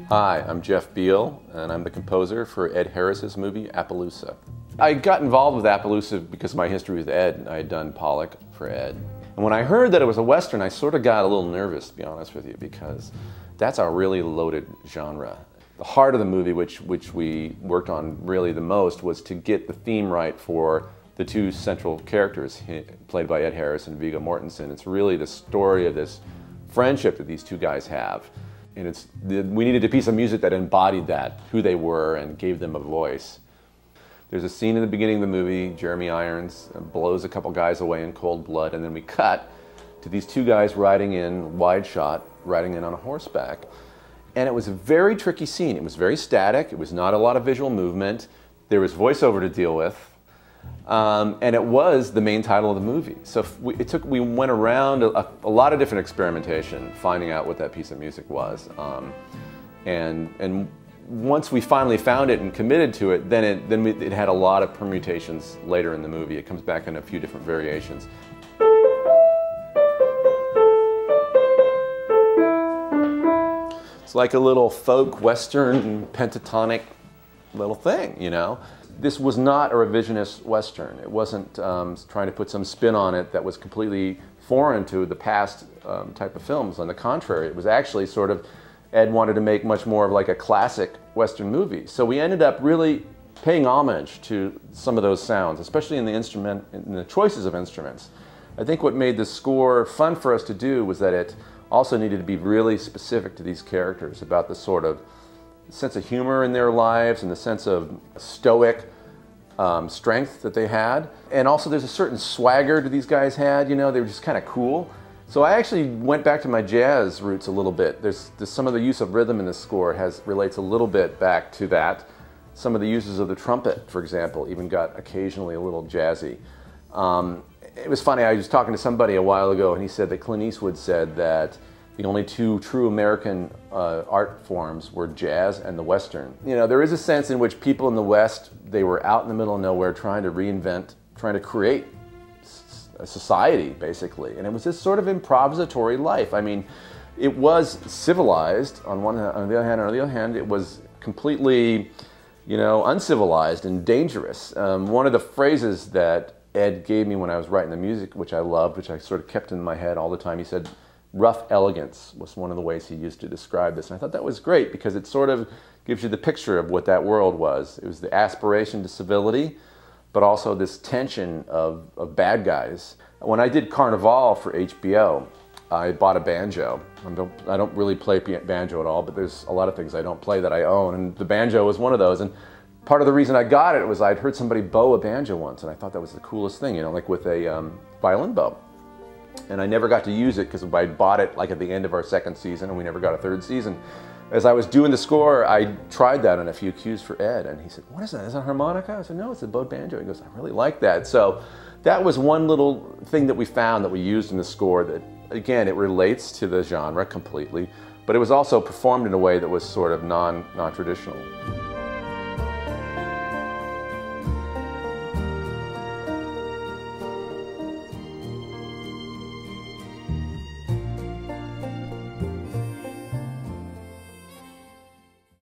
Hi, I'm Jeff Beal, and I'm the composer for Ed Harris's movie Appaloosa. I got involved with Appaloosa because of my history with Ed. I had done Pollock for Ed. And when I heard that it was a Western, I sort of got a little nervous, to be honest with you, because that's a really loaded genre. The heart of the movie, which we worked on really the most, was to get the theme right for the two central characters played by Ed Harris and Viggo Mortensen. It's really the story of this friendship that these two guys have. And we needed a piece of music that embodied that, who they were, and gave them a voice. There's a scene in the beginning of the movie, Jeremy Irons blows a couple guys away in cold blood, and then we cut to these two guys riding in, wide shot, riding in on a horseback. And it was a very tricky scene. It was very static, it was not a lot of visual movement, there was voiceover to deal with, and it was the main title of the movie. So we went around a lot of different experimentation, finding out what that piece of music was. And once we finally found it and committed to it, then it had a lot of permutations later in the movie. It comes back in a few different variations. It's like a little folk western pentatonic little thing, you know? This was not a revisionist Western. It wasn't trying to put some spin on it that was completely foreign to the past type of films. On the contrary, it was actually sort of, Ed wanted to make much more of like a classic Western movie. So we ended up really paying homage to some of those sounds, especially in the choices of instruments. I think what made the score fun for us to do was that it also needed to be really specific to these characters, about the sort of sense of humor in their lives and the sense of stoic strength that they had. And also there's a certain swagger that these guys had, you know, they were just kind of cool. So I actually went back to my jazz roots a little bit. There's some of the use of rhythm in the score relates a little bit back to that. Some of the uses of the trumpet, for example, even got occasionally a little jazzy. It was funny, I was talking to somebody a while ago and he said that Clint Eastwood said that the only two true American art forms were jazz and the Western. You know, there is a sense in which people in the West, they were out in the middle of nowhere trying to reinvent, trying to create a society, basically. And it was this sort of improvisatory life. I mean, it was civilized on the other hand, it was completely, you know, uncivilized and dangerous. One of the phrases that Ed gave me when I was writing the music, which I loved, which I sort of kept in my head all the time, he said, rough elegance was one of the ways he used to describe this. And I thought that was great because it sort of gives you the picture of what that world was. It was the aspiration to civility, but also this tension of bad guys. When I did Carnival for HBO, I bought a banjo. I don't really play banjo at all, but there's a lot of things I don't play that I own, and the banjo was one of those. And part of the reason I got it was I'd heard somebody bow a banjo once, and I thought that was the coolest thing, you know, like with a violin bow. And I never got to use it because I bought it like at the end of our second season and we never got a third season. As I was doing the score, I tried that on a few cues for Ed and he said, what is that? Is that a harmonica? I said, no, it's a bowed banjo. He goes, I really like that. So that was one little thing that we found that we used in the score that, again, it relates to the genre completely, but it was also performed in a way that was sort of non-traditional.